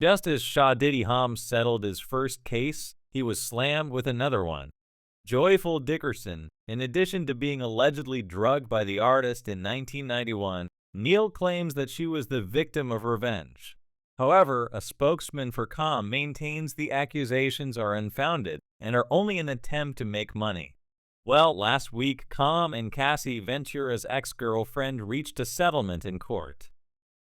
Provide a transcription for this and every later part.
Just as Shah Diddy Homs settled his first case, he was slammed with another one. Joyful Dickerson, in addition to being allegedly drugged by the artist in 1991, Neal claims that she was the victim of revenge. However, a spokesman for Calm maintains the accusations are unfounded and are only an attempt to make money. Well, last week, Calm and Cassie Ventura's ex-girlfriend reached a settlement in court.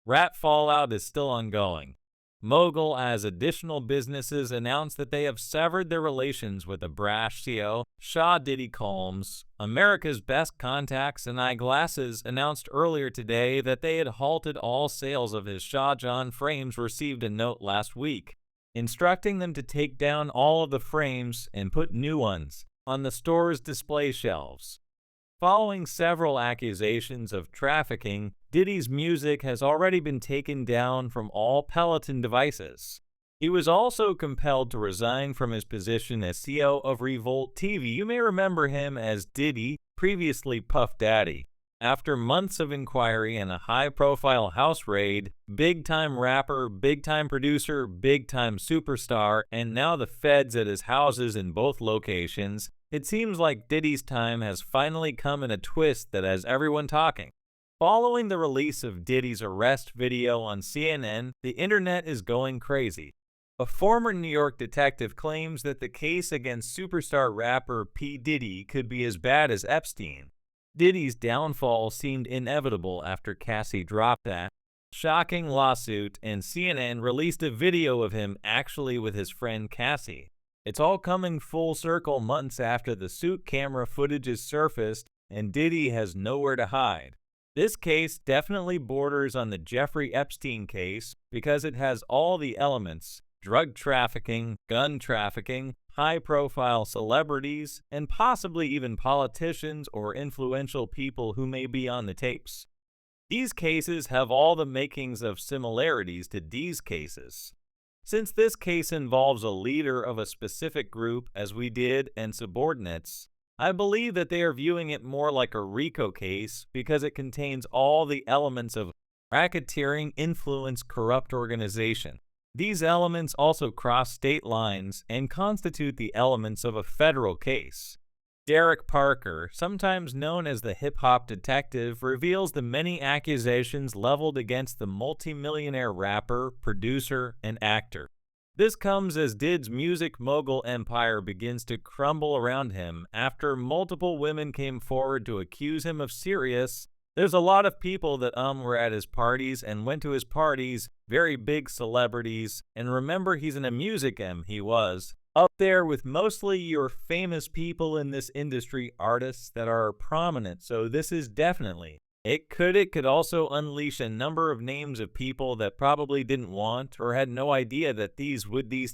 Rap fallout is still ongoing. Mogul, as additional businesses announce that they have severed their relations with the brash CEO, Shah Diddy Combs. America's Best Contacts and Eyeglasses announced earlier today that they had halted all sales of his Shah Jahan frames, received a note last week, instructing them to take down all of the frames and put new ones on the store's display shelves. Following several accusations of trafficking, Diddy's music has already been taken down from all Peloton devices. He was also compelled to resign from his position as CEO of Revolt TV. You may remember him as Diddy, previously Puff Daddy. After months of inquiry and a high-profile house raid, big-time rapper, big-time producer, big-time superstar, and now the feds at his houses in both locations, it seems like Diddy's time has finally come in a twist that has everyone talking. Following the release of Diddy's arrest video on CNN, the internet is going crazy. A former New York detective claims that the case against superstar rapper P. Diddy could be as bad as Epstein. Diddy's downfall seemed inevitable after Cassie dropped that shocking lawsuit, and CNN released a video of him actually with his friend Cassie. It's all coming full circle months after the suit camera footage is surfaced, and Diddy has nowhere to hide. This case definitely borders on the Jeffrey Epstein case because it has all the elements: drug trafficking, gun trafficking, high-profile celebrities, and possibly even politicians or influential people who may be on the tapes. These cases have all the makings of similarities to D's cases. Since this case involves a leader of a specific group, as we did, and subordinates, I believe that they are viewing it more like a RICO case because it contains all the elements of racketeering, influence, corrupt organization. These elements also cross state lines and constitute the elements of a federal case. Derek Parker, sometimes known as the hip-hop detective, reveals the many accusations leveled against the multimillionaire rapper, producer, and actor. This comes as Diddy's music mogul empire begins to crumble around him after multiple women came forward to accuse him of serious. There's a lot of people that were at his parties and went to his parties, very big celebrities, and remember, he's in a music he was up there with mostly your famous people in this industry, artists that are prominent. So this is definitely, it could also unleash a number of names of people that probably didn't want or had no idea that these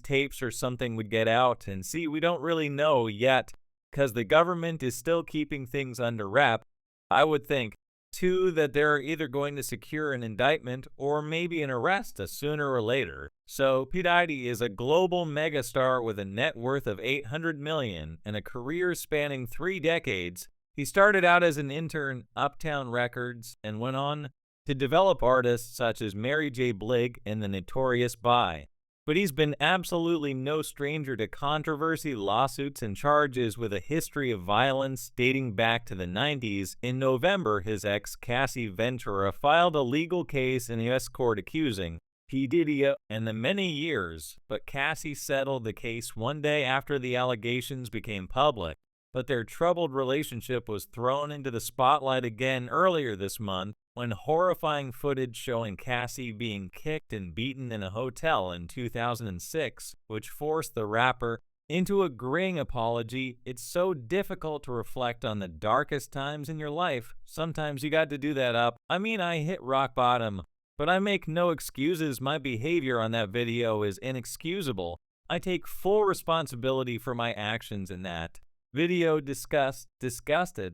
tapes or something would get out. And see, we don't really know yet because the government is still keeping things under wrap. I would think too that they're either going to secure an indictment or maybe an arrest sooner or later. So P. Diddy is a global megastar with a net worth of $800 million and a career spanning 3 decades. He started out as an intern, Uptown Records, and went on to develop artists such as Mary J. Blige and the Notorious B.I. But he's been absolutely no stranger to controversy, lawsuits, and charges with a history of violence dating back to the 90s. In November, his ex, Cassie Ventura, filed a legal case in U.S. court accusing P. Diddy and the many years, but Cassie settled the case one day after the allegations became public. But their troubled relationship was thrown into the spotlight again earlier this month when horrifying footage showing Cassie being kicked and beaten in a hotel in 2006, which forced the rapper into a grinning apology. It's so difficult to reflect on the darkest times in your life. Sometimes you got to do that up. I mean, I hit rock bottom, but I make no excuses. My behavior on that video is inexcusable. I take full responsibility for my actions in that video. Disgusted.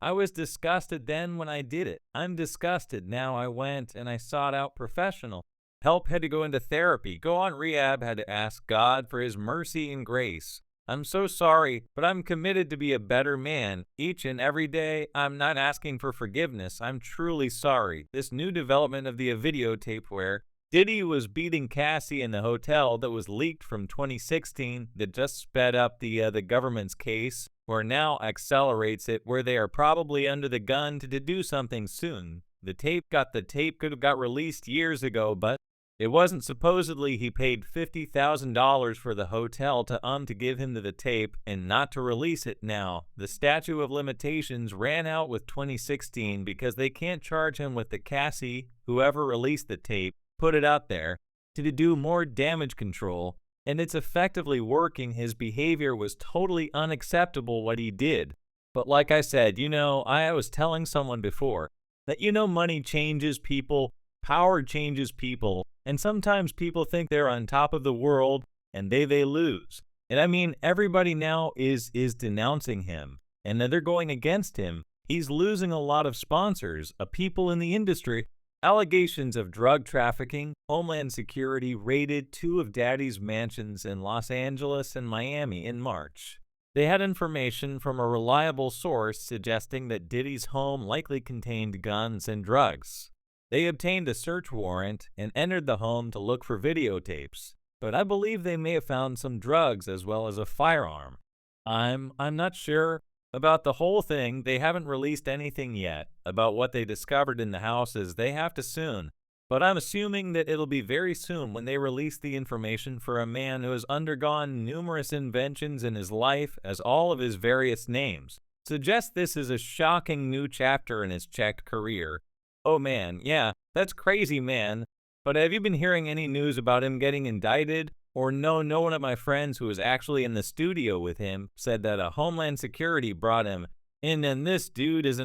I was disgusted then when I did it. I'm disgusted now. I went and I sought out professional help, had to go into therapy, go on rehab, had to ask God for his mercy and grace. I'm so sorry, but I'm committed to be a better man each and every day. I'm not asking for forgiveness. I'm truly sorry. This new development of the videotape where Diddy was beating Cassie in the hotel that was leaked from 2016 that just sped up the government's case, or now accelerates it, where they are probably under the gun to do something soon. The tape could have got released years ago, but it wasn't. Supposedly he paid $50,000 for the hotel to give him the tape and not to release it now. The statute of limitations ran out with 2016 because they can't charge him with the Cassie, whoever released the tape, put it out there, to do more damage control, and it's effectively working. His behavior was totally unacceptable what he did. But like I said, I was telling someone before that money changes people, power changes people, and sometimes people think they're on top of the world and they lose. And I mean, everybody now is denouncing him, and they're going against him. He's losing a lot of sponsors, people in the industry. Allegations of drug trafficking. Homeland Security raided 2 of Daddy's mansions in Los Angeles and Miami in March. They had information from a reliable source suggesting that Diddy's home likely contained guns and drugs. They obtained a search warrant and entered the home to look for videotapes, but I believe they may have found some drugs as well as a firearm. I'm not sure about the whole thing. They haven't released anything yet about what they discovered in the houses. They have to soon. But I'm assuming that it'll be very soon when they release the information for a man who has undergone numerous inventions in his life, as all of his various names suggest this is a shocking new chapter in his checked career. Oh man, yeah, that's crazy, man. But have you been hearing any news about him getting indicted? Or no one of my friends who was actually in the studio with him said that a Homeland Security brought him in, and this dude is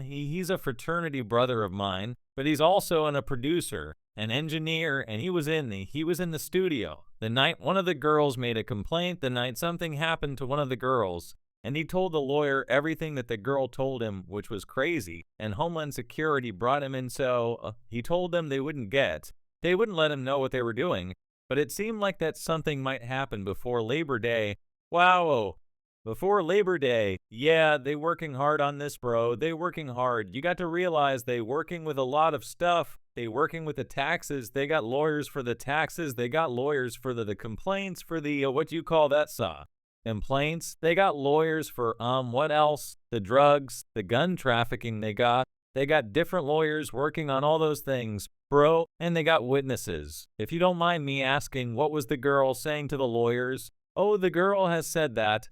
he's a fraternity brother of mine, but he's also a producer, an engineer, and he was in the studio the night one of the girls made a complaint, the night something happened to one of the girls, and he told the lawyer everything that the girl told him, which was crazy, and Homeland Security brought him in, so he told them they wouldn't let him know what they were doing. But it seemed like that something might happen before Labor Day. Wow, before Labor Day. Yeah, they working hard on this, bro. They working hard. You got to realize they working with a lot of stuff. They working with the taxes. They got lawyers for the taxes. They got lawyers for the complaints, for the, what do you call that, saw? Complaints. They got lawyers for, what else? The drugs, the gun trafficking they got. They got different lawyers working on all those things, bro, and they got witnesses. If you don't mind me asking, what was the girl saying to the lawyers? Oh, the girl has said that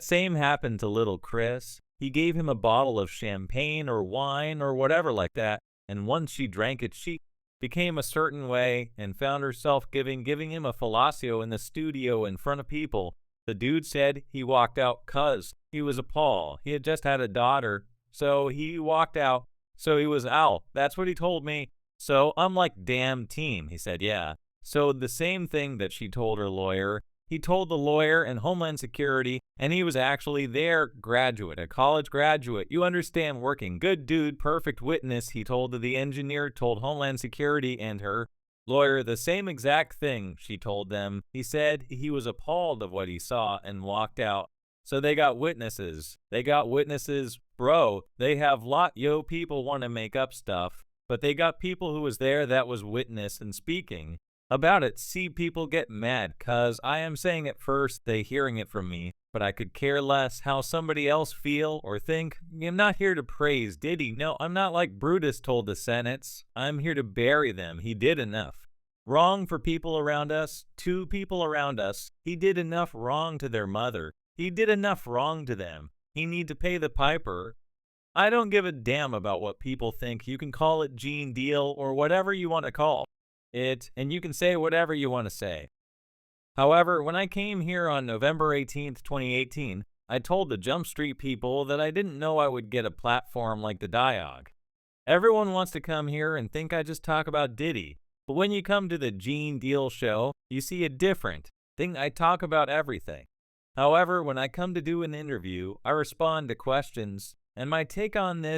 same happened to little Chris. He gave him a bottle of champagne or wine or whatever like that, and once she drank it, she became a certain way and found herself giving him a fellatio in the studio in front of people. The dude said he walked out 'cause he was appalled. He had just had a daughter, so he walked out. So he was out. That's what he told me. So I'm like, damn team. He said, yeah. So the same thing that she told her lawyer, he told the lawyer and Homeland Security, and he was actually their graduate, a college graduate. You understand, working. Good dude, perfect witness. He told the engineer, told Homeland Security and her lawyer the same exact thing she told them. He said he was appalled of what he saw and walked out. So they got witnesses. Bro, they have people want to make up stuff, but they got people who was there that was witness and speaking about it. See people get mad, 'cause I am saying it first, they hearing it from me, but I could care less how somebody else feel or think. I'm not here to praise Diddy. No, I'm not like Brutus told the Senates. I'm here to bury them. He did enough wrong for people around us, 2 people around us. He did enough wrong to their mother. He did enough wrong to them. He need to pay the piper. I don't give a damn about what people think. You can call it Gene Deal or whatever you want to call it, and you can say whatever you want to say. However, when I came here on November 18th, 2018, I told the Jump Street people that I didn't know I would get a platform like the Diog. Everyone wants to come here and think I just talk about Diddy, but when you come to the Gene Deal show, you see a different thing. I talk about everything. However, when I come to do an interview, I respond to questions, and my take on this